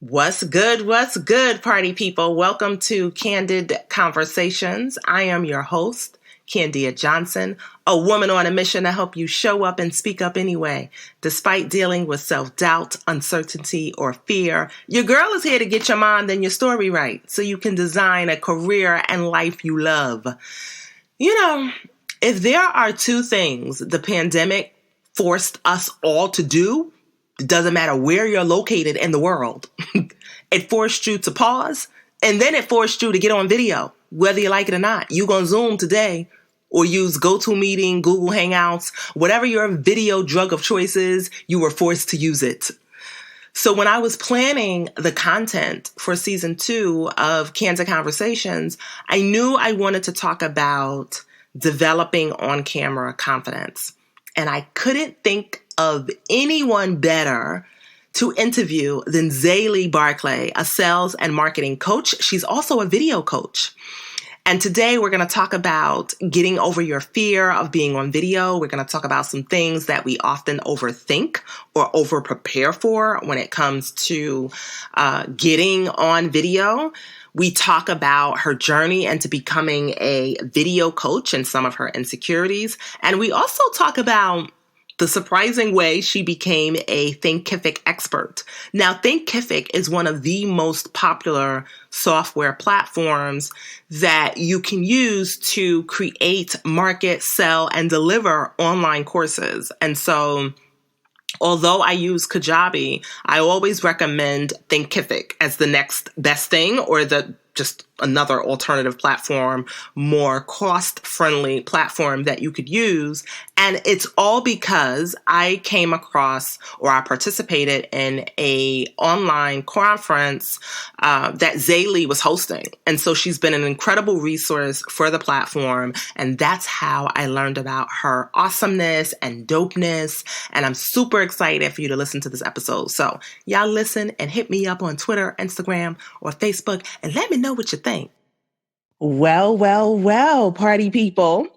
What's good? What's good, party people? Welcome to Candid Conversations. I am your host, Candia Johnson, a woman on a mission to help you show up and speak up anyway. Despite dealing with self-doubt, uncertainty, or fear, your girl is here to get your mind and your story right so you can design a career and life you love. You know, if there are two things the pandemic forced us all to do, it doesn't matter where you're located in the world. It forced you to pause, and then it forced you to get on video, whether you like it or not. You gonna Zoom today or use GoToMeeting, Google Hangouts, whatever your video drug of choice is, you were forced to use it. So when I was planning the content for season 2 of Candid Conversations, I knew I wanted to talk about developing on-camera confidence. And I couldn't think of anyone better to interview than Xayli Barclay, a sales and marketing coach. She's also a video coach. And today we're going to talk about getting over your fear of being on video. We're going to talk about some things that we often overthink or over prepare for when it comes to getting on video. We talk about her journey into becoming a video coach and some of her insecurities. And we also talk about the surprising way she became a Thinkific expert. Now, Thinkific is one of the most popular software platforms that you can use to create, market, sell, and deliver online courses. And so, although I use Kajabi, I always recommend Thinkific as the next best thing, or just another alternative platform, more cost-friendly platform that you could use. And it's all because I came across, or I participated in a online conference that Xayli was hosting. And so she's been an incredible resource for the platform. And that's how I learned about her awesomeness and dopeness. And I'm super excited for you to listen to this episode. So y'all listen and hit me up on Twitter, Instagram, or Facebook, and let me know what you think. Well, party people.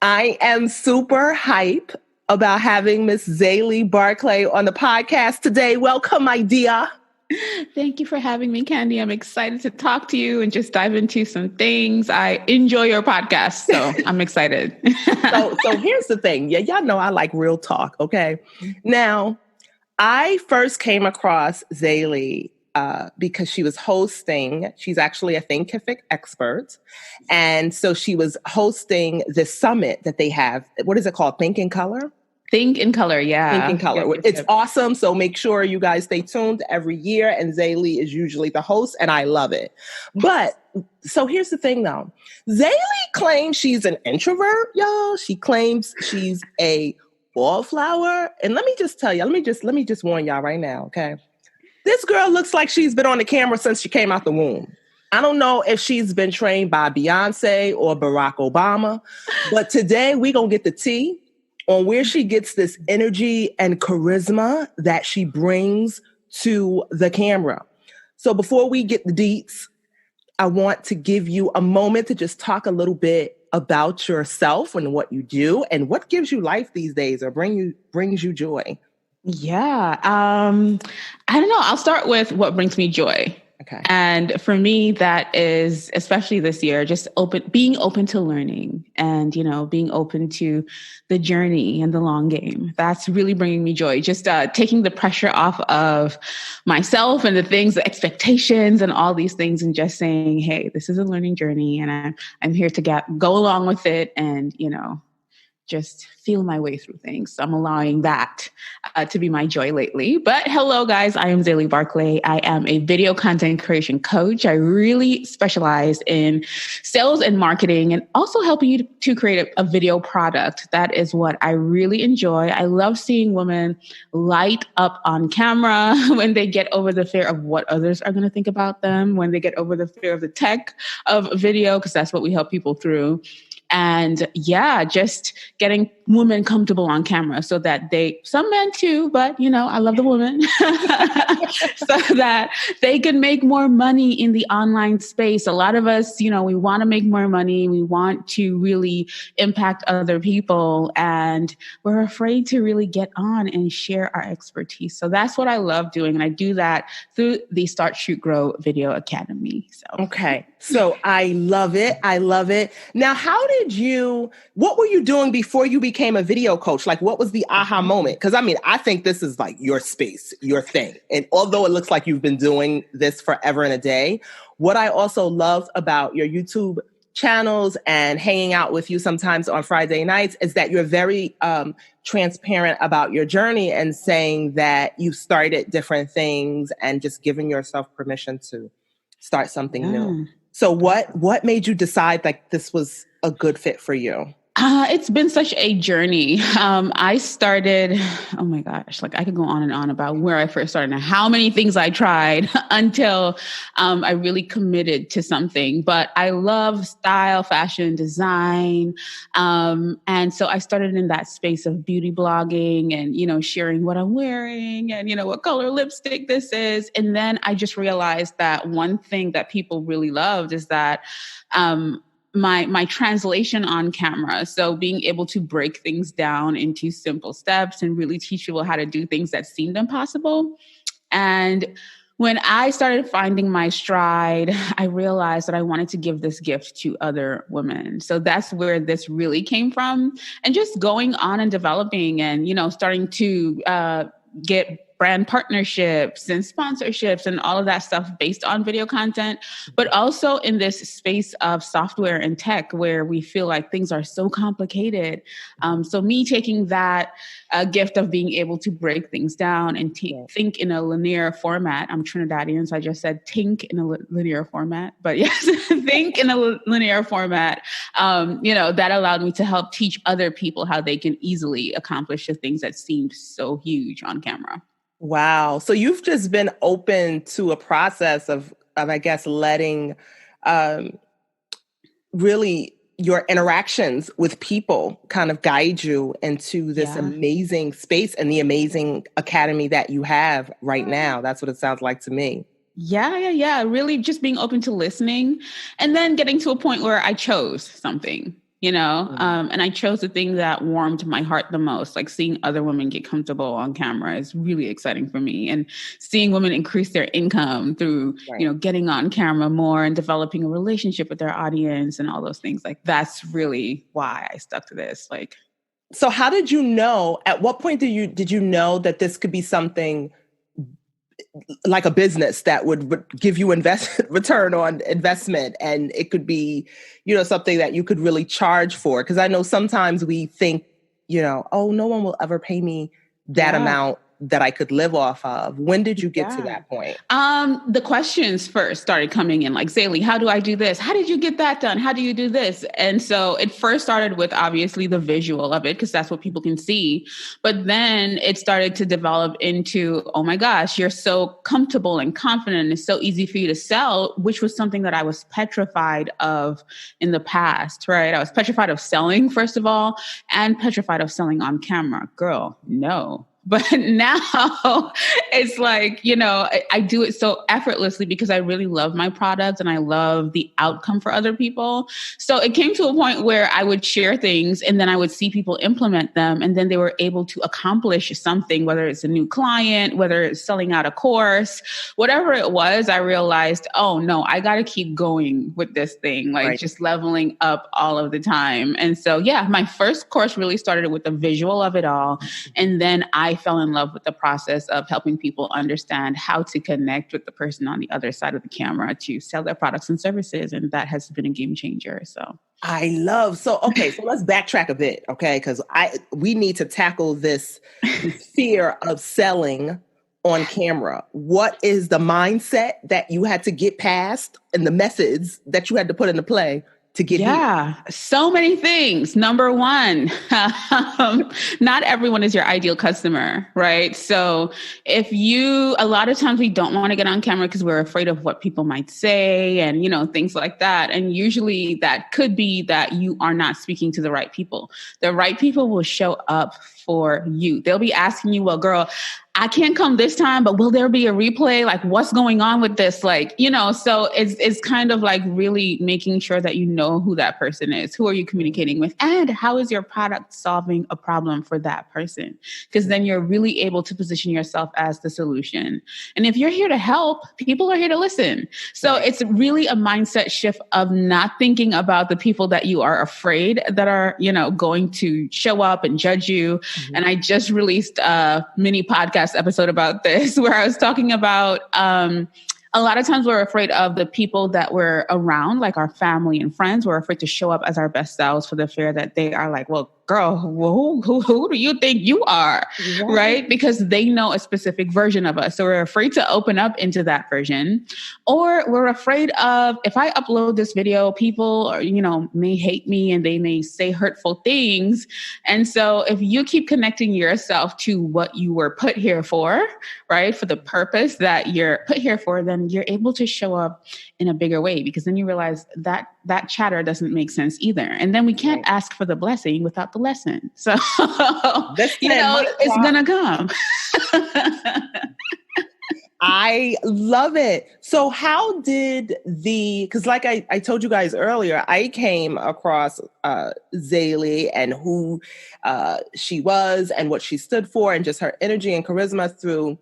I am super hype about having Miss Xayli Barclay on the podcast today. Welcome, my dear. Thank you for having me, Candy. I'm excited to talk to you and just dive into some things. I enjoy your podcast, so I'm excited. So here's the thing. Yeah, y'all know I like real talk, okay? Now, I first came across Xayli because she was hosting, she's actually a Thinkific expert. And so she was hosting the summit that they have. What is it called? Think in Color? Think in Color, yeah. Think in Color. It's awesome. So make sure you guys stay tuned every year. And Xayli is usually the host, and I love it. But so here's the thing, though. Xayli claims she's an introvert, y'all. She claims she's a wallflower. And let me just tell you, let me just warn y'all right now, okay? This girl looks like she's been on the camera since she came out the womb. I don't know if she's been trained by Beyonce or Barack Obama, but today we're going to get the tea on where she gets this energy and charisma that she brings to the camera. So before we get the deets, I want to give you a moment to just talk a little bit about yourself and what you do and what gives you life these days or brings you joy. Yeah. I don't know. I'll start with what brings me joy. Okay. And for me, that is, especially this year, just being open to learning and, being open to the journey and the long game. That's really bringing me joy. Just taking the pressure off of myself and the things, the expectations and all these things, and just saying, hey, this is a learning journey and I'm here to go along with it and, just feel my way through things. So I'm allowing that to be my joy lately. But hello, guys. I am Xayli Barclay. I am a video content creation coach. I really specialize in sales and marketing and also helping you to create a video product. That is what I really enjoy. I love seeing women light up on camera when they get over the fear of what others are going to think about them, when they get over the fear of the tech of video, because that's what we help people through. And yeah, just getting women comfortable on camera so that some men too, but I love the women, so that they can make more money in the online space. A lot of us, we want to make more money. We want to really impact other people, and we're afraid to really get on and share our expertise. So that's what I love doing. And I do that through the Start, Shoot, Grow Video Academy. So. Okay. So I love it. I love it. Now, what were you doing before you became a video coach? Like, what was the aha moment? Because I think this is like your space, your thing. And although it looks like you've been doing this forever and a day, what I also love about your YouTube channels and hanging out with you sometimes on Friday nights is that you're very transparent about your journey and saying that you started different things and just giving yourself permission to start something new. So what made you decide like this was a good fit for you? It's been such a journey. I started, oh my gosh, like I could go on and on about where I first started and how many things I tried until I really committed to something. But I love style, fashion, design. And so I started in that space of beauty blogging and, sharing what I'm wearing and, what color lipstick this is. And then I just realized that one thing that people really loved is that my translation on camera. So being able to break things down into simple steps and really teach people how to do things that seemed impossible. And when I started finding my stride, I realized that I wanted to give this gift to other women. So that's where this really came from. And just going on and developing and, starting to get brand partnerships and sponsorships and all of that stuff based on video content, but also in this space of software and tech where we feel like things are so complicated. So me taking that gift of being able to break things down and think in a linear format. I'm Trinidadian, so I just said think in a linear format, but yes, think in a linear format. That allowed me to help teach other people how they can easily accomplish the things that seemed so huge on camera. Wow. So you've just been open to a process of I guess, letting really your interactions with people kind of guide you into this amazing space and the amazing academy that you have right now. That's what it sounds like to me. Yeah. Really just being open to listening and then getting to a point where I chose something. And I chose the thing that warmed my heart the most, like seeing other women get comfortable on camera is really exciting for me. And seeing women increase their income through, getting on camera more and developing a relationship with their audience and all those things. Like, that's really why I stuck to this. Like, so how did you know, at what point did you know that this could be something like a business that would give you return on investment, and it could be, something that you could really charge for? Because I know sometimes we think, oh, no one will ever pay me that amount that I could live off of. When did you get to that point? The questions first started coming in like, Xayli, how do I do this? How did you get that done? How do you do this? And so it first started with obviously the visual of it, because that's what people can see. But then it started to develop into, oh my gosh, you're so comfortable and confident. And it's so easy for you to sell, which was something that I was petrified of in the past, right? I was petrified of selling, first of all, and petrified of selling on camera. Girl, no. But now it's like, I do it so effortlessly because I really love my products and I love the outcome for other people. So it came to a point where I would share things and then I would see people implement them, and then they were able to accomplish something, whether it's a new client, whether it's selling out a course, whatever it was. I realized, oh no, I got to keep going with this thing, like just leveling up all of the time. And so, my first course really started with the visual of it all. And then I fell in love with the process of helping people understand how to connect with the person on the other side of the camera to sell their products and services. And that has been a game changer. So so let's backtrack a bit. Okay. Cause we need to tackle this fear of selling on camera. What is the mindset that you had to get past and the methods that you had to put into play to get here? So many things. Number one, not everyone is your ideal customer, right? So a lot of times we don't want to get on camera because we're afraid of what people might say and, things like that. And usually that could be that you are not speaking to the right people. The right people will show up for you. They'll be asking you, well, girl, I can't come this time, but will there be a replay? Like, what's going on with this? Like, so it's kind of like really making sure that you know who that person is. Who are you communicating with? And how is your product solving a problem for that person? Because then you're really able to position yourself as the solution. And if you're here to help, people are here to listen. So it's really a mindset shift of not thinking about the people that you are afraid that are, going to show up and judge you. Mm-hmm. And I just released a mini podcast episode about this where I was talking about a lot of times we're afraid of the people that we're around, like our family and friends. We're afraid to show up as our best selves for the fear that they are like, well, girl, who do you think you are? Yeah. Right? Because they know a specific version of us. So we're afraid to open up into that version. Or we're afraid of, if I upload this video, people may hate me and they may say hurtful things. And so if you keep connecting yourself to what you were put here for, right? For the purpose that you're put here for, then you're able to show up in a bigger way, because then you realize that that chatter doesn't make sense either. And then we can't ask for the blessing without the lesson. So, it's going to come. I love it. So how did because like I told you guys earlier, I came across Xayli and who she was and what she stood for and just her energy and charisma through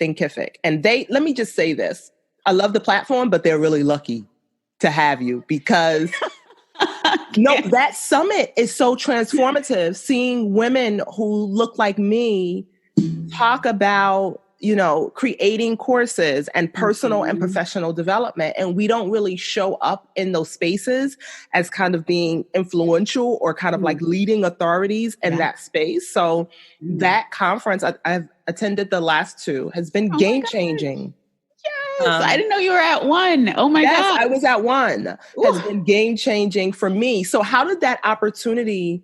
Thinkific. And let me just say this. I love the platform, but they're really lucky to have you because that summit is so transformative. Seeing women who look like me talk about, creating courses and personal and professional development. And we don't really show up in those spaces as kind of being influential or kind of like leading authorities in that space. So that conference, I've attended the last two, has been game changing. Yes, I didn't know you were at one. Oh my God. I was at one. Has been game changing for me. So how did that opportunity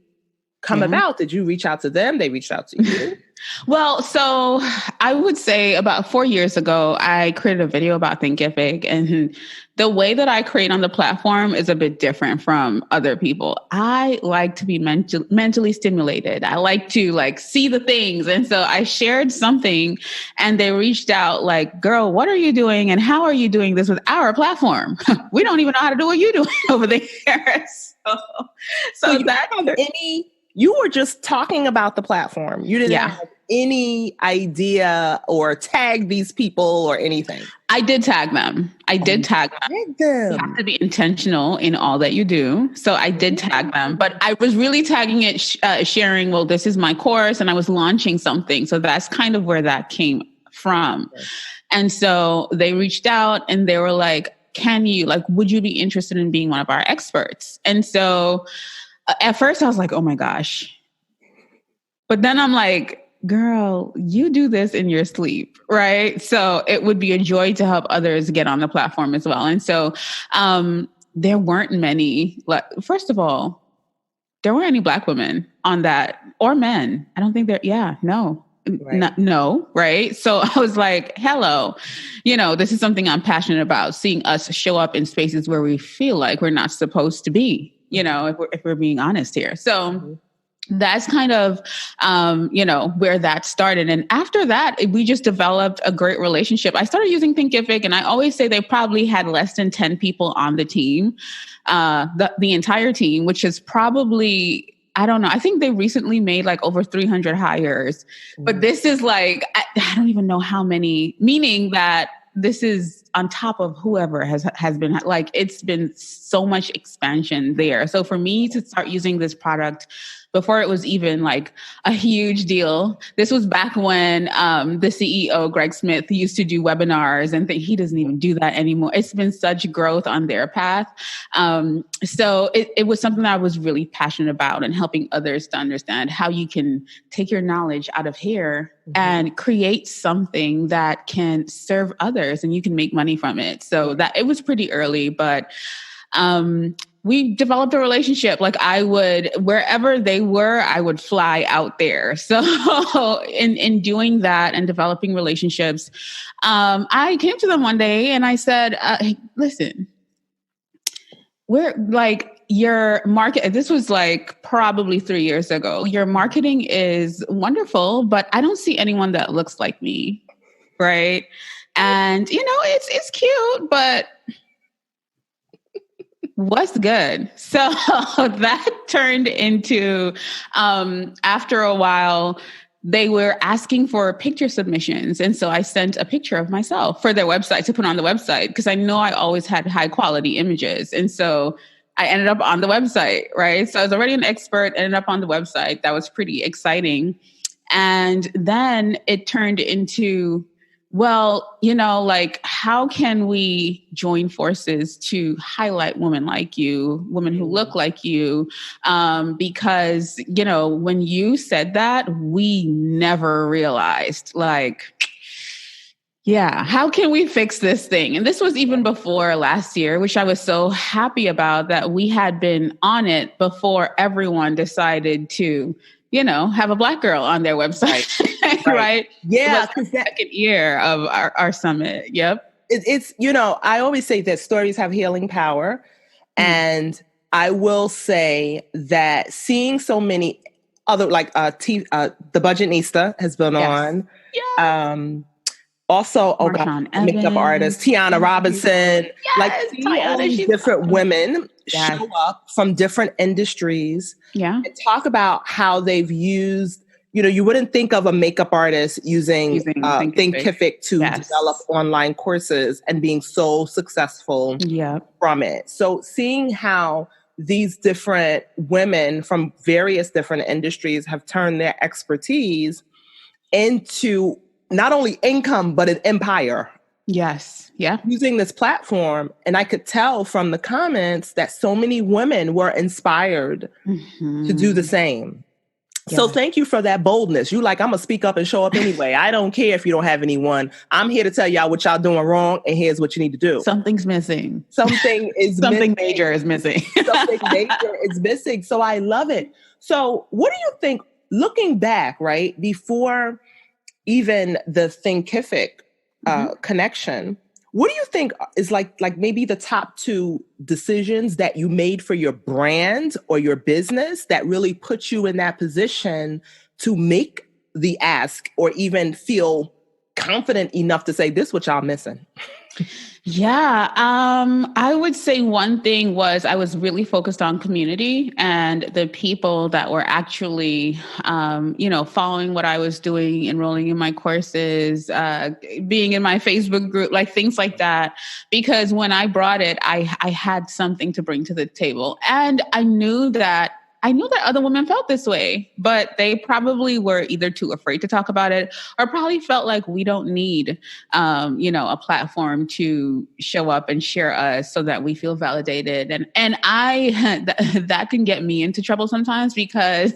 come about? Did you reach out to them? They reached out to you? Well, so I would say about 4 years ago, I created a video about Thinkific, and the way that I create on the platform is a bit different from other people. I like to be mentally stimulated. I like to see the things. And so I shared something and they reached out like, girl, what are you doing? And how are you doing this with our platform? We don't even know how to do what you're doing over there. So you that you were just talking about the platform. You didn't have any idea or tag these people or anything. I did tag them. You have to be intentional in all that you do. So I did tag them, but I was really tagging it, sharing, well, this is my course, and I was launching something. So that's kind of where that came from. Okay. And so they reached out and they were like, would you be interested in being one of our experts? And so at first I was like, oh my gosh. But then I'm like, girl, you do this in your sleep, right? So it would be a joy to help others get on the platform as well. And so there weren't many, first of all, there weren't any Black women on that or men. I don't think no. Right. No, right? So I was like, hello, this is something I'm passionate about, seeing us show up in spaces where we feel like we're not supposed to be, if we're being honest here. So that's kind of, where that started. And after that, we just developed a great relationship. I started using Thinkific, and I always say they probably had less than 10 people on the team, the entire team, which is probably, I don't know. I think they recently made over 300 hires, but this is I don't even know how many, meaning that this is on top of whoever has been, it's been so much expansion there. So for me to start using this product before it was even a huge deal, this was back when the CEO, Greg Smith, used to do webinars, and he doesn't even do that anymore. It's been such growth on their path. So it was something that I was really passionate about, and helping others to understand how you can take your knowledge out of here and create something that can serve others, and you can make money from it. So that it was pretty early, but we developed a relationship. Like I would, wherever they were, I would fly out there. So in doing that and developing relationships, I came to them one day and I said, hey, listen, we're like your market. This was like probably 3 years ago. Your marketing is wonderful, but I don't see anyone that looks like me. Right. And it's cute, but what's good? So that turned into, after a while, they were asking for picture submissions. And so I sent a picture of myself for their website to put on the website because I know I always had high quality images. And so I ended up on the website, right? So I was already an expert, ended up on the website. That was pretty exciting. And then it turned into, well, like how can we join forces to highlight women like you, women who look like you? Because, when you said that, we never realized like, yeah, how can we fix this thing? And this was even before last year, which I was so happy about that we had been on it before everyone decided to have a Black girl on their website, right? Yeah. It was the second year of our summit. Yep. It's, I always say that stories have healing power. And I will say that seeing so many other, like The Budgetnista has been on. Yeah. Also, makeup artist, Tiana Robinson, like seeing all these different women show up from different industries and talk about how they've used, you wouldn't think of a makeup artist using Thinkific to develop online courses and being so successful from it. So seeing how these different women from various different industries have turned their expertise into not only income, but an empire. Yes. Yeah. Using this platform. And I could tell from the comments that so many women were inspired to do the same. Yeah. So thank you for that boldness. You like, I'm going to speak up and show up anyway. I don't care if you don't have anyone. I'm here to tell y'all what y'all doing wrong. And here's what you need to do. Something's missing. Something major is missing. Something major is missing. So I love it. So what do you think, looking back, right, before even the Thinkific connection, what do you think is like maybe the top 2 decisions that you made for your brand or your business that really put you in that position to make the ask or even feel confident enough to say, this is what y'all missing? Yeah. I would say one thing was I was really focused on community and the people that were actually, following what I was doing, enrolling in my courses, being in my Facebook group, like things like that. Because when I brought it, I had something to bring to the table. And I knew that other women felt this way, but they probably were either too afraid to talk about it or probably felt like we don't need, a platform to show up and share us so that we feel validated. And that can get me into trouble sometimes because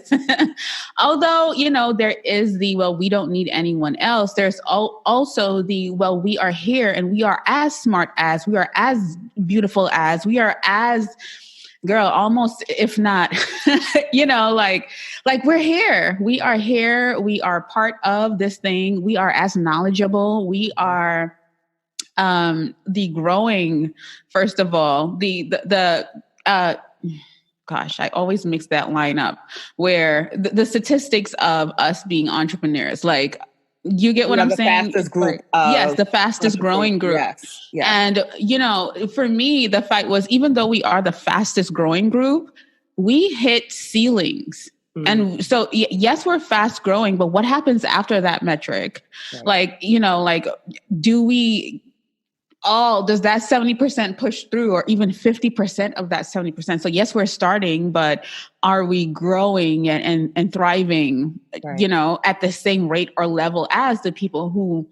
although, there is we don't need anyone else, there's also we are here and we are as smart as, we are as beautiful as, we are as girl, almost, if not, like we're here. We are here. We are part of this thing. We are as knowledgeable. We are the growing, first of all, gosh, I always mix that line up where the statistics of us being entrepreneurs, like, you get what I'm saying? Fastest group. Yes, the fastest growing group. Yes. And, for me, the fight was, even though we are the fastest growing group, we hit ceilings. And so, yes, we're fast growing, but what happens after that metric? Right. Does that 70% push through, or even 50% of that 70%? So yes, we're starting, but are we growing and thriving, right, at the same rate or level as the people who,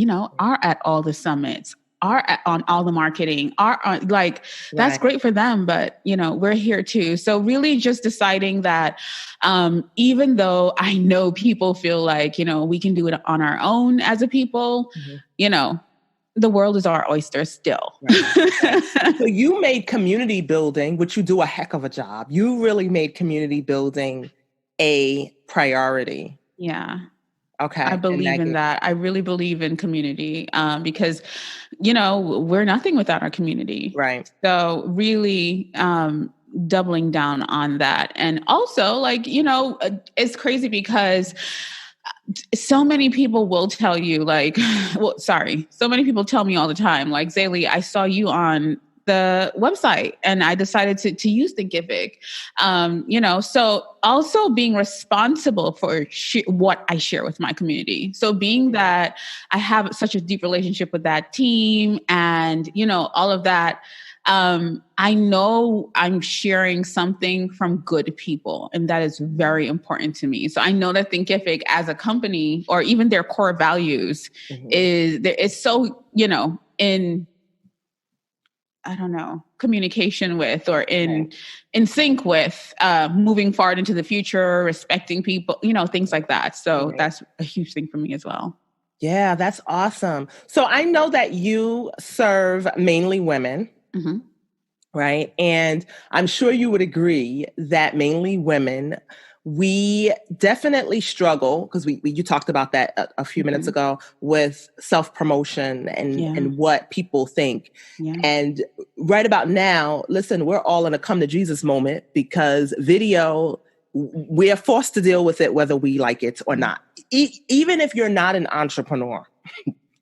are at all the summits, on all the marketing, that's great for them, but we're here too. So really just deciding that, even though I know people feel like, we can do it on our own as a people, the world is our oyster still. Right. So you made community building, which you do a heck of a job. You really made community building a priority. Yeah. Okay. I believe in that. I really believe in community because, we're nothing without our community. Right. So really doubling down on that. And also it's crazy because so many people will tell you so many people tell me all the time, like, Xayli, I saw you on the website and I decided to use Thinkific. So also being responsible for what I share with my community. So being that I have such a deep relationship with that team and, all of that, I know I'm sharing something from good people, and that is very important to me. So I know that Thinkific as a company, or even their core values, is so, in, I don't know, communication with, or in sync with moving forward into the future, respecting people, things like that. So that's a huge thing for me as well. Yeah, that's awesome. So I know that you serve mainly women. Mm-hmm. Right. And I'm sure you would agree that mainly women, we definitely struggle, because you talked about that a few minutes ago, with self-promotion and what people think. Yeah. And right about now, listen, we're all in a come to Jesus moment, because video, we are forced to deal with it whether we like it or not. Even if you're not an entrepreneur.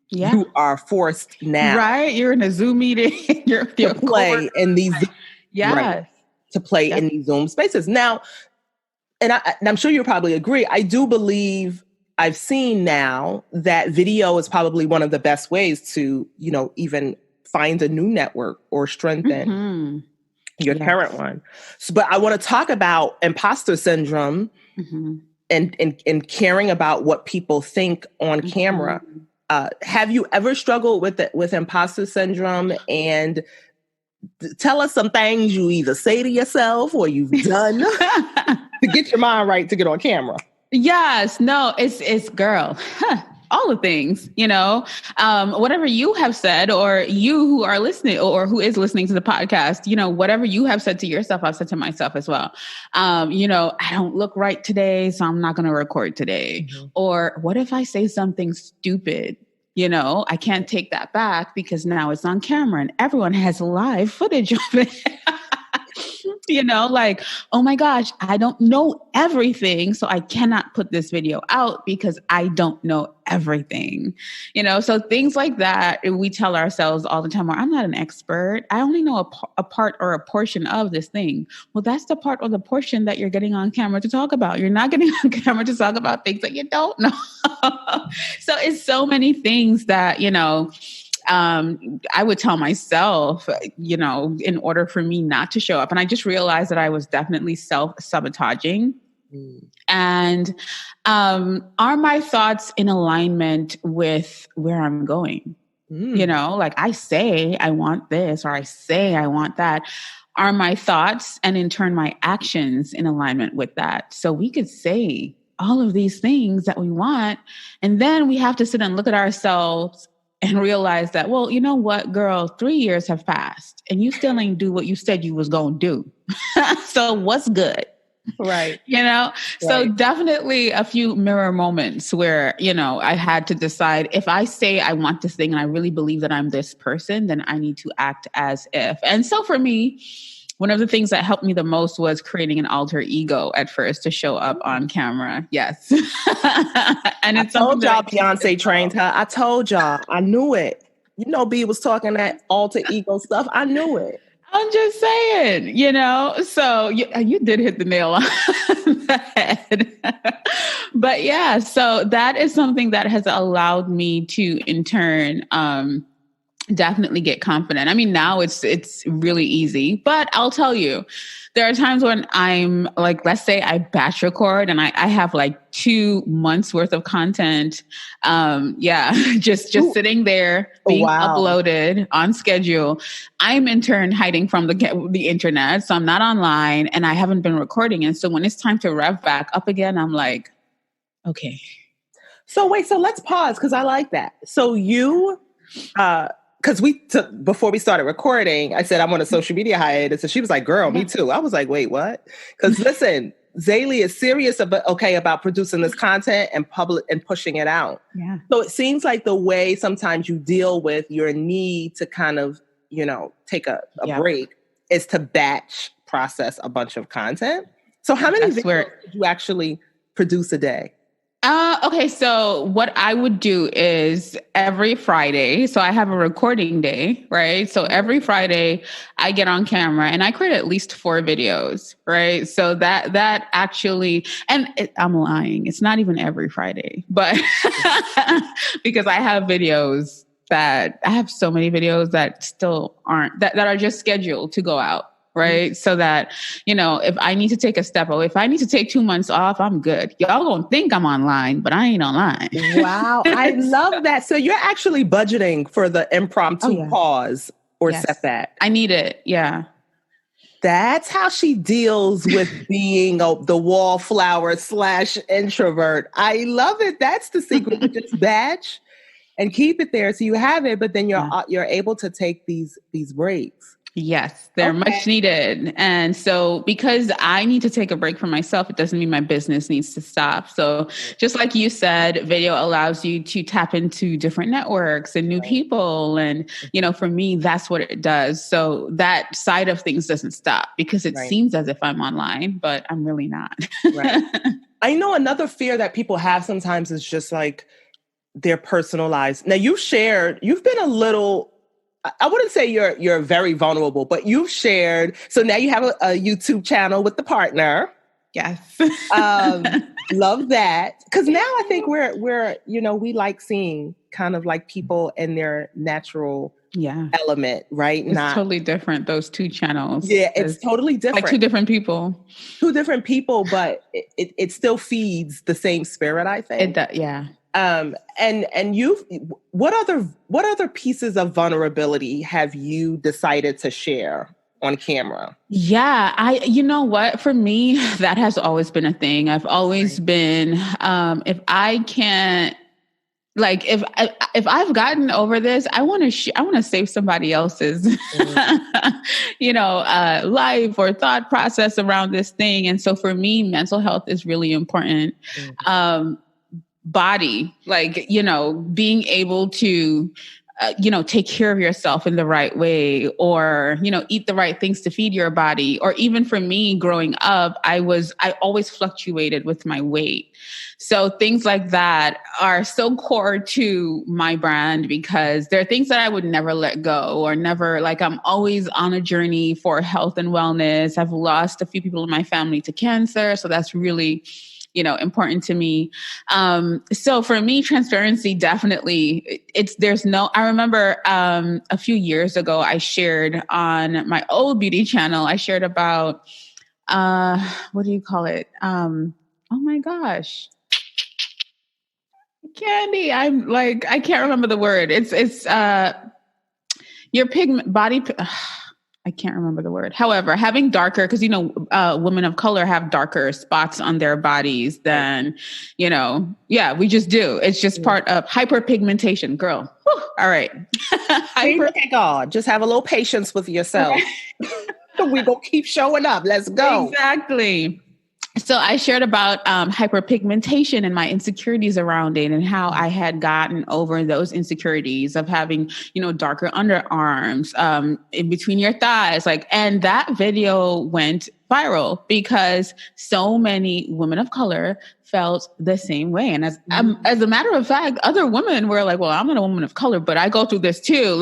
Yeah. You are forced now. Right. You're in a Zoom meeting. You're to play in these to play in these Zoom spaces. Now, and I'm sure you'll probably agree, I do believe I've seen now that video is probably one of the best ways to, even find a new network or strengthen your current one. So, but I want to talk about imposter syndrome and caring about what people think on camera. Have you ever struggled with imposter syndrome? And tell us some things you either say to yourself or you've done to get your mind right to get on camera. Yes. No, it's girl. All the things, whatever you have said, or you who are listening or who is listening to the podcast, whatever you have said to yourself, I've said to myself as well. I don't look right today, so I'm not going to record today. Mm-hmm. Or what if I say something stupid? I can't take that back because now it's on camera and everyone has live footage of it. Oh my gosh, I don't know everything, so I cannot put this video out because I don't know everything. So things like that, we tell ourselves all the time, I'm not an expert. I only know a part or a portion of this thing. Well, that's the part or the portion that you're getting on camera to talk about. You're not getting on camera to talk about things that you don't know. So it's so many things that, I would tell myself, in order for me not to show up. And I just realized that I was definitely self-sabotaging. And are my thoughts in alignment with where I'm going? I say I want this, or I say I want that. Are my thoughts and in turn my actions in alignment with that? So we could say all of these things that we want, and then we have to sit and look at ourselves and realize that, well, you know what, girl, 3 years have passed and you still ain't do what you said you was going to do. So what's good? Right. So definitely a few mirror moments where, I had to decide, if I say I want this thing and I really believe that I'm this person, then I need to act as if. And so for me, one of the things that helped me the most was creating an alter ego at first to show up on camera. Yes. And it's I told y'all Beyonce trained her. I told y'all. I knew it. B was talking that alter ego stuff. I knew it. I'm just saying, so you did hit the nail on the head. But yeah, so that is something that has allowed me to, in turn, definitely get confident. I mean, now it's really easy, but I'll tell you, there are times when I'm like, let's say I batch record and I have like 2 months worth of content. Just sitting there being uploaded on schedule. I'm in turn hiding from the internet. So I'm not online and I haven't been recording. And so when it's time to rev back up again, I'm like, okay. So wait, so let's pause, because I like that. So you Because before we started recording, I said I'm on a social media hiatus, and she was like, "Girl, me too." I was like, "Wait, what?" Because listen, Xayli is serious about producing this content and pushing it out. Yeah. So it seems like the way sometimes you deal with your need to kind of, take a break is to batch process a bunch of content. So how many videos did you actually produce a day? Okay, so what I would do is every Friday, so I have a recording day, right? So every Friday I get on camera and I create at least 4 videos, right? So that actually, I'm lying, it's not even every Friday, but because I have videos I have so many videos that still aren't, that are just scheduled to go out. Right. So that, if I need to take a step away, if I need to take 2 months off, I'm good. Y'all gonna think I'm online, but I ain't online. Wow. I love that. So you're actually budgeting for the impromptu pause or setback. I need it. Yeah. That's how she deals with being the wallflower / introvert. I love it. That's the secret. To just batch and keep it there so you have it, but then you're able to take these breaks. Yes, they're much needed. And so because I need to take a break for myself, it doesn't mean my business needs to stop. So just like you said, video allows you to tap into different networks and new people. And, for me, that's what it does. So that side of things doesn't stop because it seems as if I'm online, but I'm really not. Right. I know another fear that people have sometimes is just like their personal lives. Now you've been a little, I wouldn't say you're very vulnerable, but you've shared. So now you have a YouTube channel with the partner. Yes. Love that. Because now I think we're we like seeing kind of like people in their natural element, right? It's totally different, those 2 channels. Yeah, it's totally different. Like 2 different people. 2 different people, but it still feeds the same spirit, I think. It does, yeah. And what other pieces of vulnerability have you decided to share on camera? Yeah, you know what, for me, that has always been a thing. I've always been, if I can't, like, if I've gotten over this, I want to save somebody else's, life or thought process around this thing. And so for me, mental health is really important. Body, like, being able to, take care of yourself in the right way, or, eat the right things to feed your body. Or even for me growing up, I always fluctuated with my weight. So things like that are so core to my brand because there are things that I would never let go or never, like, I'm always on a journey for health and wellness. I've lost a few people in my family to cancer. So that's really, important to me. So for me, transparency, definitely I remember, a few years ago, I shared on my old beauty channel, I shared about, what do you call it? Oh my gosh. Candy. I'm like, I can't remember the word. It's your pigment body. I can't remember the word. However, having darker, because, women of color have darker spots on their bodies than, we just do. It's just part of hyperpigmentation, girl. Whew. All right. Thank God. Just have a little patience with yourself. We're going to keep showing up. Let's go. Exactly. So I shared about hyperpigmentation and my insecurities around it and how I had gotten over those insecurities of having, darker underarms in between your thighs. And that video went viral because so many women of color felt the same way. And as a matter of fact, other women were like, well, I'm not a woman of color, but I go through this too.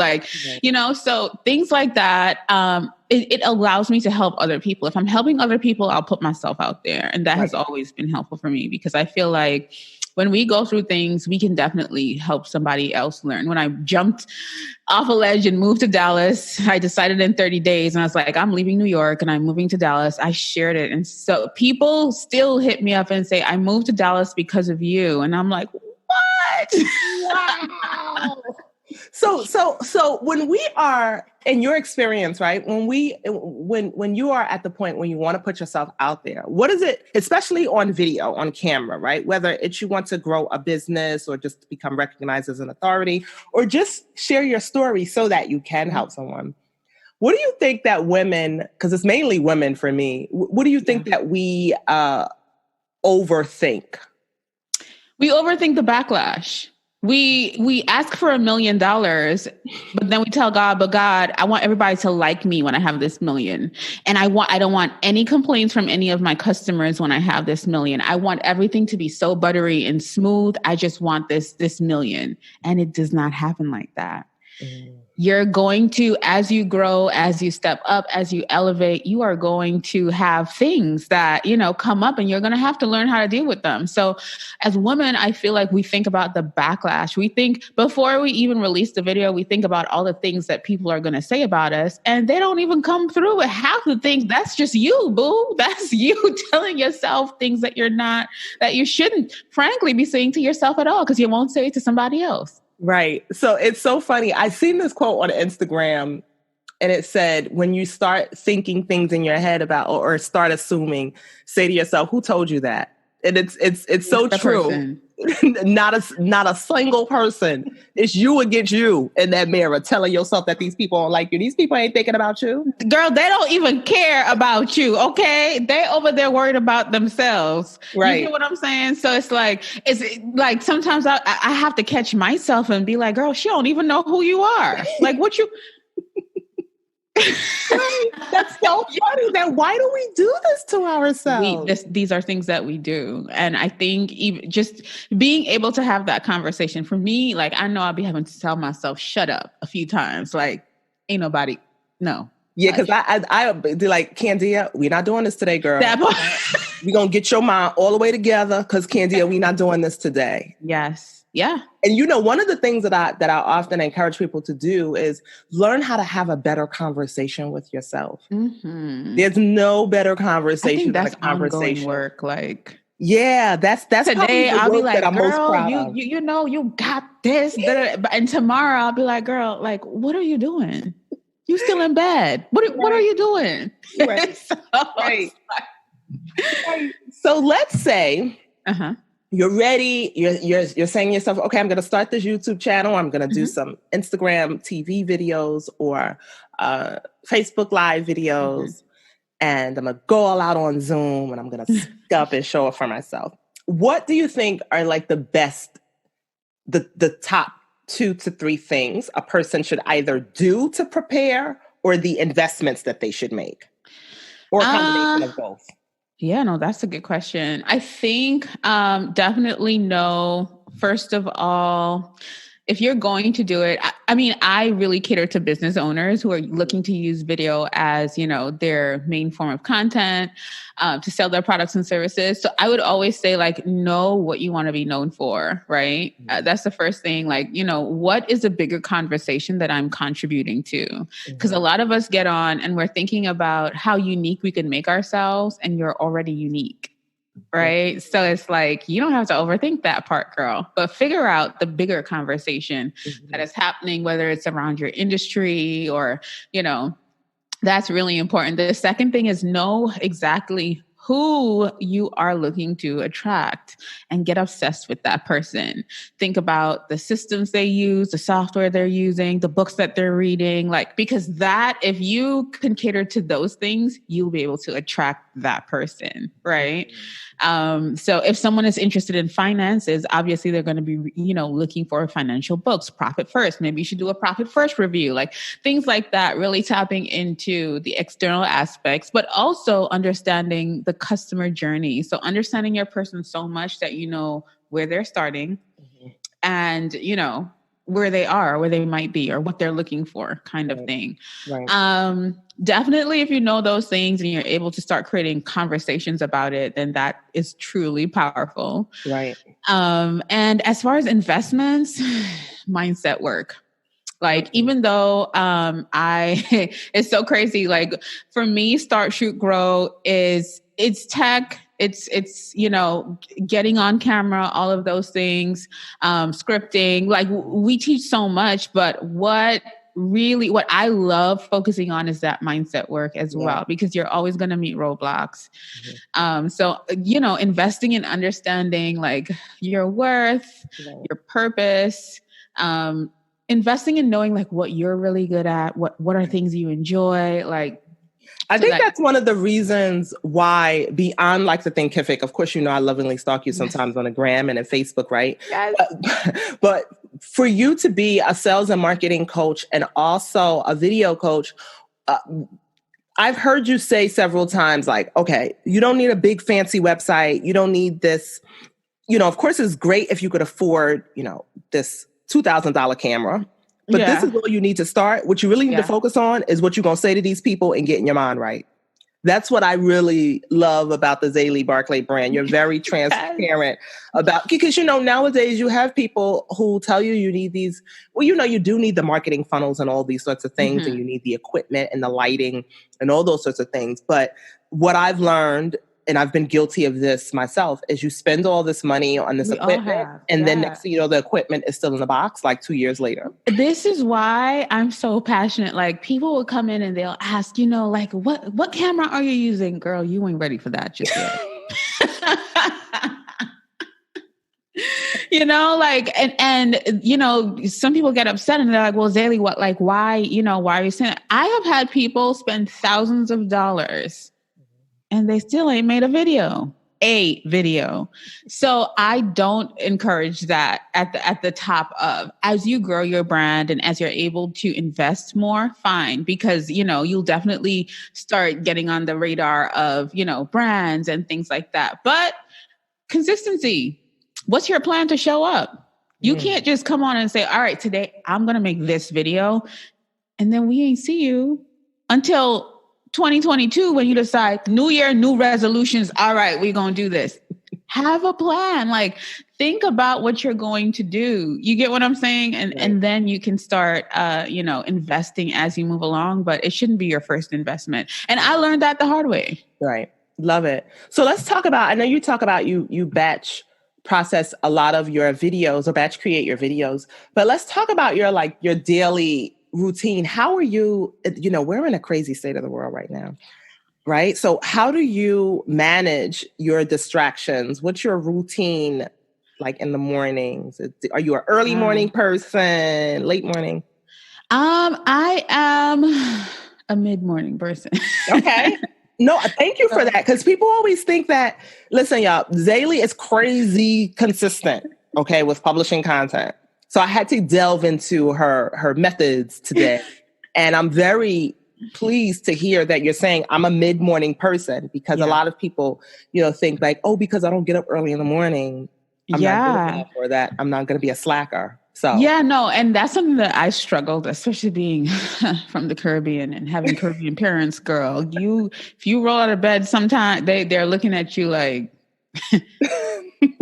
So things like that, it allows me to help other people. If I'm helping other people, I'll put myself out there. And that has always been helpful for me because I feel like when we go through things, we can definitely help somebody else learn. When I jumped off a ledge and moved to Dallas, I decided in 30 days and I was like, I'm leaving New York and I'm moving to Dallas. I shared it. And so people still hit me up and say, I moved to Dallas because of you. And I'm like, what? Wow. So when we are in your experience, right? When you are at the point when you want to put yourself out there, what is it, especially on video, on camera, right? Whether it's you want to grow a business or just become recognized as an authority or just share your story so that you can help someone. What do you think that women, because it's mainly women for me, what do you think that we overthink? We overthink the backlash. We ask for $1 million, but then we tell God, but God, I want everybody to like me when I have this million. And I don't want any complaints from any of my customers when I have this million. I want everything to be so buttery and smooth. I just want this million. And it does not happen like that. You're going to, as you grow, as you step up, as you elevate, you are going to have things that, come up and you're going to have to learn how to deal with them. So as women, I feel like we think about the backlash. We think before we even release the video, we think about all the things that people are going to say about us, and they don't even come through with half the things. That's just you, boo. That's you telling yourself things that that you shouldn't, frankly, be saying to yourself at all, because you won't say it to somebody else. Right. So it's so funny. I seen this quote on Instagram and it said, when you start thinking things in your head about or start assuming, say to yourself, who told you that? And it's so true. Not a single person. It's you against you in that mirror telling yourself that these people don't like you. These people ain't thinking about you. Girl, they don't even care about you, okay? They over there worried about themselves. Right. You get what I'm saying? So it's like sometimes I have to catch myself and be like, girl, she don't even know who you are. Like, what you... That's so funny. Then why do we do this to ourselves? These are things that we do. And I think even just being able to have that conversation for me, like, I know I'll be having to tell myself, shut up a few times. Like, ain't nobody, no. Yeah, because I be like, Candia, we're not doing this today, girl. We're going to get your mind all the way together because, Candia, we're not doing this today. Yes. Yeah. And one of the things that I often encourage people to do is learn how to have a better conversation with yourself. Mm-hmm. There's no better conversation than a conversation. Ongoing work, like. Yeah, that's today. I'll be like, girl, you got this. And tomorrow I'll be like, girl, like, what are you doing? You still in bed? What are you doing? Right. Right. So let's say. You're ready. You're saying to yourself, okay, I'm going to start this YouTube channel. I'm going to do some Instagram TV videos or Facebook Live videos. And I'm going to go all out on Zoom and I'm going to speak up and show up for myself. What do you think are like the best, the top 2 to 3 things a person should either do to prepare or the investments that they should make? Or a combination of both? Yeah, no, that's a good question. I think definitely know, first of all, if you're going to do it, I really cater to business owners who are looking to use video as, their main form of content to sell their products and services. So I would always say, like, know what you want to be known for, right? That's the first thing. Like, what is a bigger conversation that I'm contributing to? Because a lot of us get on and we're thinking about how unique we can make ourselves, and you're already unique. Right. So it's like, you don't have to overthink that part, girl, but figure out the bigger conversation that is happening, whether it's around your industry or, that's really important. The second thing is know exactly who you are looking to attract and get obsessed with that person. Think about the systems they use, the software they're using, the books that they're reading, because if you can cater to those things, you'll be able to attract that person, right? So if someone is interested in finances, obviously they're going to be, looking for financial books, Profit First. Maybe you should do a Profit First review, like things like that, really tapping into the external aspects, but also understanding the customer journey. So understanding your person so much that you know where they're starting and, where they are, where they might be, or what they're looking for, kind of thing. Right. Definitely, if you know those things and you're able to start creating conversations about it, then that is truly powerful. Right. And as far as investments, mindset work. Like, even though it's so crazy. Like, for me, Start, Shoot, Grow it's tech It's getting on camera, all of those things, scripting. Like we teach so much, but what I love focusing on is that mindset work as well, because you're always going to meet roadblocks. So, investing in understanding like your worth, your purpose, investing in knowing like what you're really good at, what are things you enjoy, like. I think that's one of the reasons why, beyond like the Thinkific, of course, I lovingly stalk you sometimes on the gram and at Facebook, right? Yes. But for you to be a sales and marketing coach and also a video coach, I've heard you say several times, like, okay, you don't need a big fancy website. You don't need this, of course, it's great if you could afford, this $2,000 camera. But this is where you need to start. What you really need to focus on is what you're going to say to these people and get in your mind right. That's what I really love about the Xayli Barclay brand. You're very transparent about, because, nowadays you have people who tell you need these, you do need the marketing funnels and all these sorts of things, and you need the equipment and the lighting and all those sorts of things. But what I've learned, and I've been guilty of this myself, is you spend all this money on this equipment, and then next thing you know, the equipment is still in the box like 2 years later. This is why I'm so passionate. Like people will come in and they'll ask, like, what camera are you using? Girl, you ain't ready for that just yet. Some people get upset and they're like, well, Xayli, what, like, why are you saying that? I have had people spend thousands of dollars and they still ain't made a video. So I don't encourage that at the top of, as you grow your brand and as you're able to invest more, fine, because, you'll definitely start getting on the radar of, brands and things like that. But consistency, what's your plan to show up? You can't just come on and say, all right, today I'm going to make this video. And then we ain't see you until 2022, when you decide new year, new resolutions. All right, we're going to do this. Have a plan. Like think about what you're going to do. You get what I'm saying? And then you can start, investing as you move along, but it shouldn't be your first investment. And I learned that the hard way. Right. Love it. So let's talk about, I know you talk about you batch process a lot of your videos or batch create your videos, but let's talk about your daily routine. How are you, we're in a crazy state of the world right now, right? So how do you manage your distractions? What's your routine like in the mornings? Are you an early morning person, late morning? I am a mid-morning person. Okay. No, thank you for that. Because people always think that, listen, y'all, Xayli is crazy consistent, okay, with publishing content. So I had to delve into her methods today. And I'm very pleased to hear that you're saying I'm a mid-morning person, because a lot of people, think like, oh, because I don't get up early in the morning, I'm not good enough, or that I'm not going to be a slacker. So and that's something that I struggled, especially being from the Caribbean and having Caribbean parents. Girl, if you roll out of bed, sometimes they're looking at you like,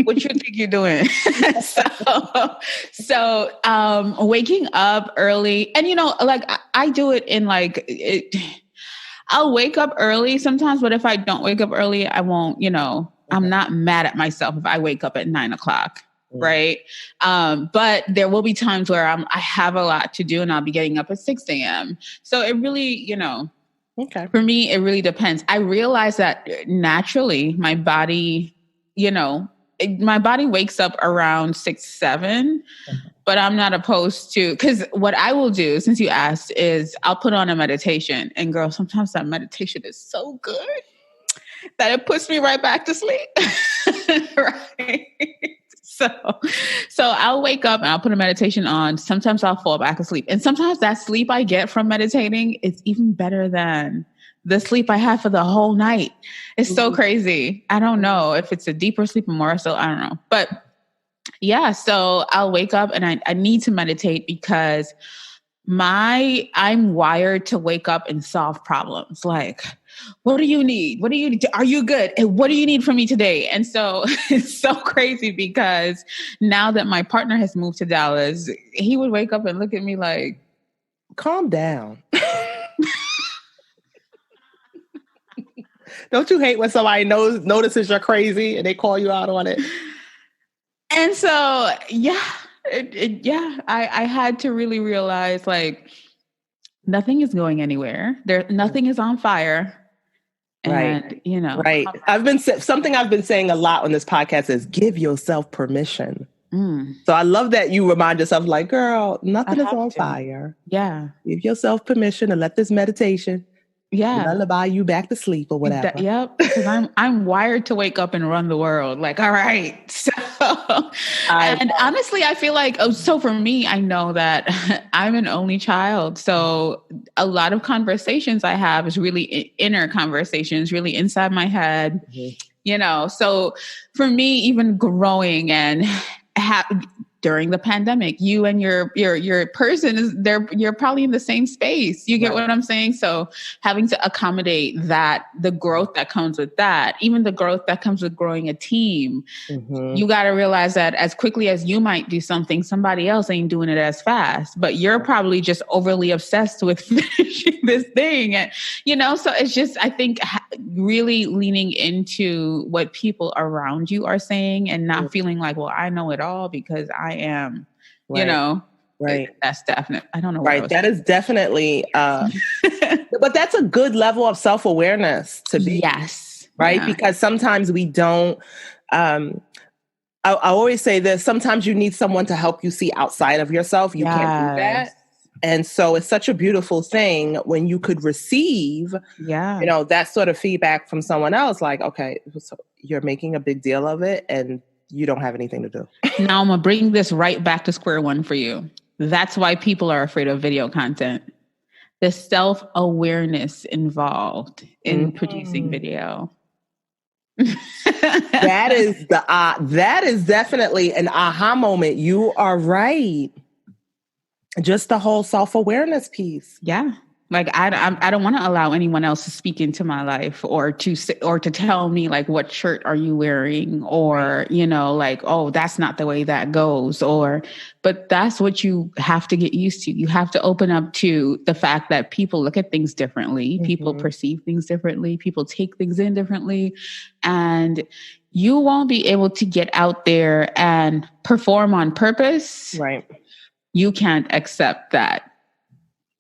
what you think you're doing? so waking up early, and I do it in I'll wake up early sometimes, but if I don't wake up early, I won't. I'm not mad at myself if I wake up at 9:00. Right. But there will be times where I have a lot to do and I'll be getting up at 6 a.m. So it really, for me, it really depends. I realize that naturally my body, my body wakes up around 6, 7, but I'm not opposed to, because what I will do, since you asked, is I'll put on a meditation, and girl, sometimes that meditation is so good that it puts me right back to sleep. Right. So I'll wake up and I'll put a meditation on. Sometimes I'll fall back asleep. And sometimes that sleep I get from meditating is even better than the sleep I have for the whole night. It's so crazy. I don't know if it's a deeper sleep or more. So I don't know. But yeah, so I'll wake up and I need to meditate, because I'm wired to wake up and solve problems. Like, what do you need? What do you need? Are you good? And what do you need from me today? And so it's so crazy, because now that my partner has moved to Dallas, he would wake up and look at me like, calm down. Don't you hate when somebody notices you're crazy and they call you out on it? And so, I had to really realize like nothing is going anywhere. Nothing is on fire. And, right. Something I've been saying a lot on this podcast is give yourself permission. So I love that you remind yourself like, girl, nothing is on fire. Yeah. Give yourself permission and let this meditation lullaby you back to sleep or whatever. Yep. Because I'm wired to wake up and run the world. Like, all right. So, and honestly, I feel like, so for me, I know that I'm an only child. So a lot of conversations I have is really inner conversations, really inside my head, so for me, even growing and during the pandemic, you and your person you're probably in the same space. You get what I'm saying? So having to accommodate that, the growth that comes with that, even the growth that comes with growing a team, you got to realize that as quickly as you might do something, somebody else ain't doing it as fast, but you're probably just overly obsessed with finishing this thing. And, so it's just, I think really leaning into what people around you are saying and not feeling like, well, I know it all because I am, right. That's definite. I don't know. Right. That is definitely, but that's a good level of self-awareness to be. Yes. Right. Yeah. Because sometimes we don't, I always say this, sometimes you need someone to help you see outside of yourself. You can't do that. And so it's such a beautiful thing when you could receive, that sort of feedback from someone else, like, okay, so you're making a big deal of it and you don't have anything to do. Now I'm going to bring this right back to square one for you. That's why people are afraid of video content. The self-awareness involved in producing video. That is definitely an aha moment. You are right. Just the whole self-awareness piece. Yeah. Like I don't want to allow anyone else to speak into my life or to tell me like, what shirt are you wearing? Or, like, oh, that's not the way that goes. But that's what you have to get used to. You have to open up to the fact that people look at things differently. People perceive things differently. People take things in differently. And you won't be able to get out there and perform on purpose. Right. You can't accept that.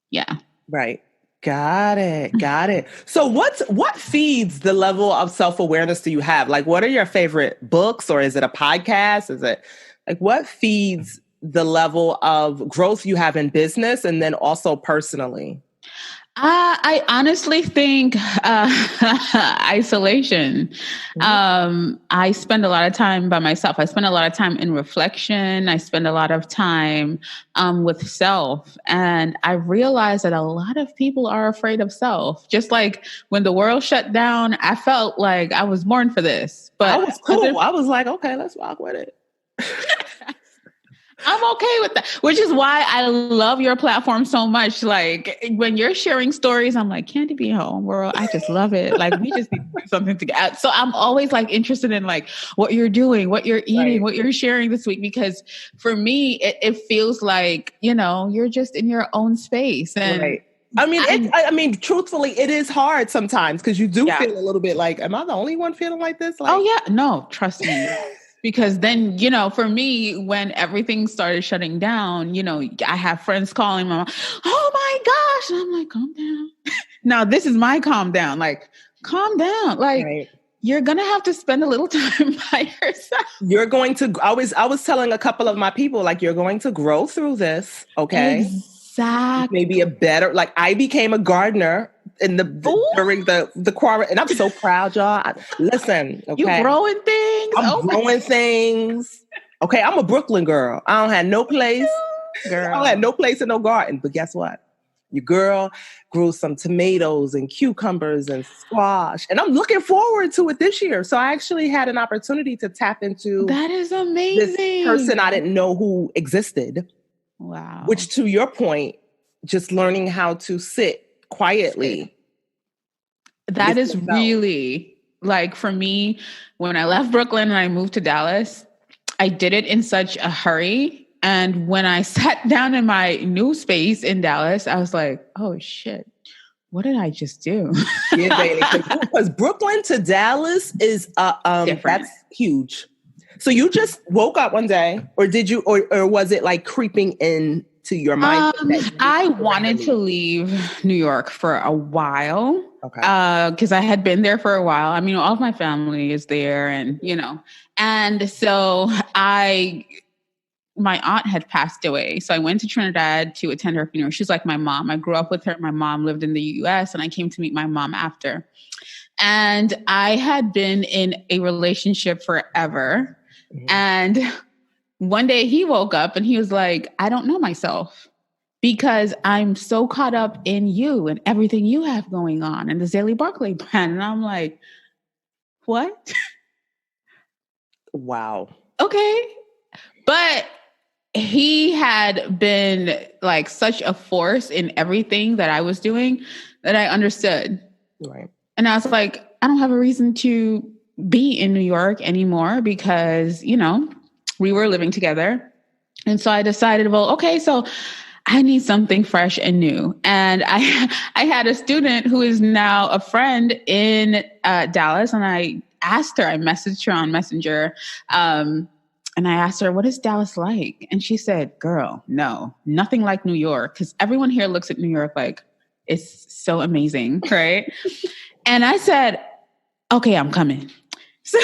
Yeah. Right. Got it. So what feeds the level of self-awareness do you have? Like, what are your favorite books, or is it a podcast? Is it like, what feeds the level of growth you have in business and then also personally? I honestly think isolation. I spend a lot of time by myself. I spend a lot of time in reflection. I spend a lot of time with self. And I realized that a lot of people are afraid of self. Just like when the world shut down, I felt like I was born for this. But I was cool. I was like, okay, let's rock with it. I'm okay with that, which is why I love your platform so much. Like when you're sharing stories, I'm like, Candy be in her own world. I just love it. Like we just need to do something together. So I'm always like interested in like what you're doing, what you're eating, what you're sharing this week, because for me, it feels like, you're just in your own space. And I mean, truthfully, it is hard sometimes because you do feel a little bit like, am I the only one feeling like this? Like, oh yeah, no, trust me. Because then, for me, when everything started shutting down, I have friends calling my mom, oh my gosh. And I'm like, calm down. Now, this is my calm down. Like, calm down. Like, you're going to have to spend a little time by yourself. You're going to, I was telling a couple of my people, like, you're going to grow through this. Okay. Exactly. Maybe like I became a gardener during the quarantine, and I'm so proud, y'all. Listen, okay, you growing things. I'm growing things. Okay, I'm a Brooklyn girl. I don't have no place. Girl. I don't have no place in no garden. But guess what? Your girl grew some tomatoes and cucumbers and squash, and I'm looking forward to it this year. So I actually had an opportunity to tap into that is amazing. This person I didn't know who existed. Wow. Which, to your point, just learning how to sit quietly. That is really, like, for me, when I left Brooklyn and I moved to Dallas, I did it in such a hurry. And when I sat down in my new space in Dallas, I was like, oh shit, what did I just do? Yeah, Xayli, because Brooklyn to Dallas is that's huge. So you just woke up one day, or did you, or was it like creeping into your mind? I wanted to leave New York for a while. Okay. Because I had been there for a while. I mean, all of my family is there, and and so my aunt had passed away. So I went to Trinidad to attend her funeral. She's like my mom. I grew up with her. My mom lived in the US, and I came to meet my mom after. And I had been in a relationship forever. Mm-hmm. And one day he woke up and he was like, I don't know myself because I'm so caught up in you and everything you have going on and the Xayli Barclay brand. And I'm like, what? Wow. Okay. But he had been like such a force in everything that I was doing that I understood. Right. And I was like, I don't have a reason to be in New York anymore because, we were living together. And so I decided, well, okay, so I need something fresh and new. And I had a student who is now a friend in Dallas. And I asked her, I messaged her on Messenger. And I asked her, what is Dallas like? And she said, girl, no, nothing like New York. Because everyone here looks at New York like it's so amazing, right? And I said, okay, I'm coming. So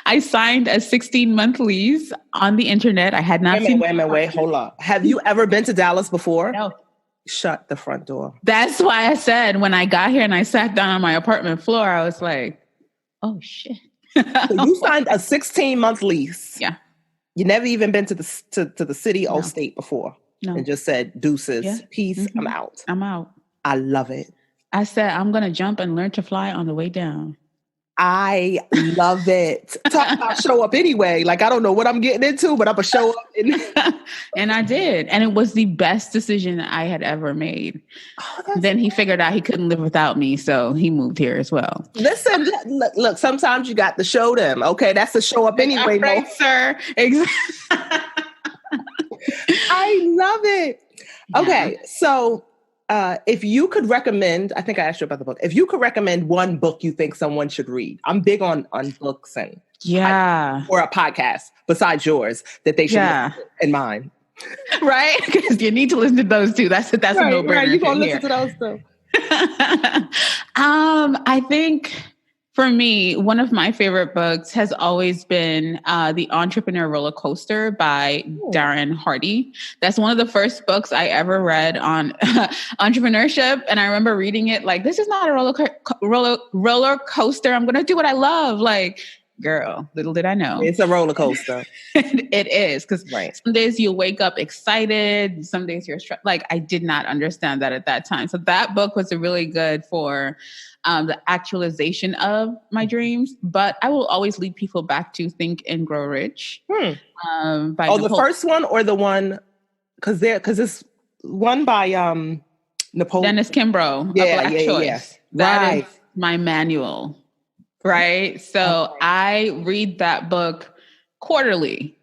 I signed a 16-month lease on the internet. I had not seen. Wait, hold on. Have you ever been to Dallas before? No. Shut the front door. That's why I said when I got here and I sat down on my apartment floor, I was like, oh shit. So you signed a 16-month lease. Yeah. You never even been to the city or state before. No. And just said, deuces, peace, mm-hmm. I'm out. I'm out. I love it. I said, I'm going to jump and learn to fly on the way down. I love it. Talk about show up anyway. Like, I don't know what I'm getting into, but I'm going to show up. And I did. And it was the best decision I had ever made. Then he figured out he couldn't live without me. So he moved here as well. Listen, look, sometimes you got to show them. Okay, that's the show up anyway. Right, sir. Exactly. I love it. Okay, so if you could recommend, I think I asked you about the book. If you could recommend one book you think someone should read, I'm big on books and or a podcast besides yours that they should listen to, and mine. Right? Because you need to listen to those two. That's right, a no-brainer. Right. You're gonna listen to those too. I think for me, one of my favorite books has always been The Entrepreneur Roller Coaster by Darren Hardy. That's one of the first books I ever read on entrepreneurship. And I remember reading it like, this is not a roller coaster. I'm going to do what I love. Like, girl, little did I know. It's a roller coaster. It is. Because some days you wake up excited. Some days you're stressed. Like, I did not understand that at that time. So that book was really good for the actualization of my dreams, but I will always lead people back to Think and Grow Rich. By the first one or the one, because it's one by Napoleon. Dennis Kimbro. Yeah. That is my manual, right? So I read that book quarterly.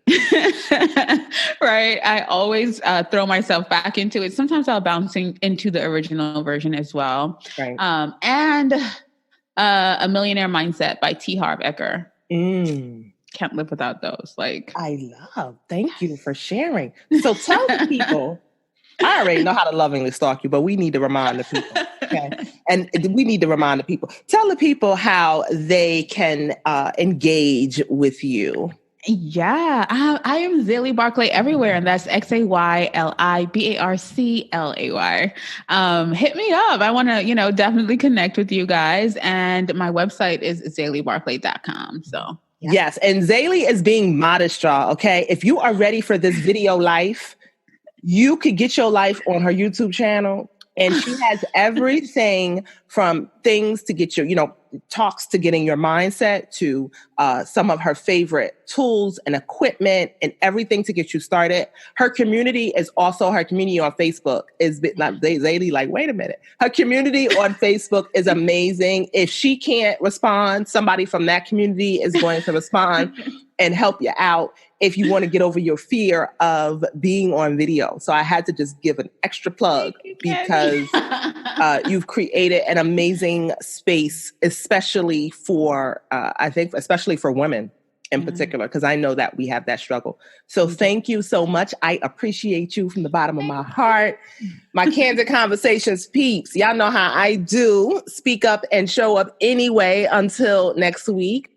Right. I always throw myself back into it. Sometimes I'll bounce into the original version as well. Right. And A Millionaire Mindset by T. Harv Eker. Can't live without those. Like, thank you for sharing. So tell the people, I already know how to lovingly stalk you, but we need to remind the people. Okay. And we need to remind the people. Tell the people how they can engage with you. Yeah, I am Xayli Barclay everywhere, and that's XayliBarclay. Hit me up. I want to, definitely connect with you guys, and my website is xaylibarclay.com. So yes, and Xayli is being modest, y'all. Okay, if you are ready for this video life, you could get your life on her YouTube channel. And she has everything from things to get your, talks to getting your mindset to some of her favorite tools and equipment and everything to get you started. Her community is also her community on Facebook is not Xayli. Like, wait a minute. Her community on Facebook is amazing. If she can't respond, somebody from that community is going to respond and help you out. if you want to get over your fear of being on video. So I had to just give an extra plug because you've created an amazing space, especially for, I think, especially for women in particular, because I know that we have that struggle. So thank you so much. I appreciate you from the bottom of my heart. My Candid Conversations peeps, y'all know how I do. Speak up and show up anyway. Until next week.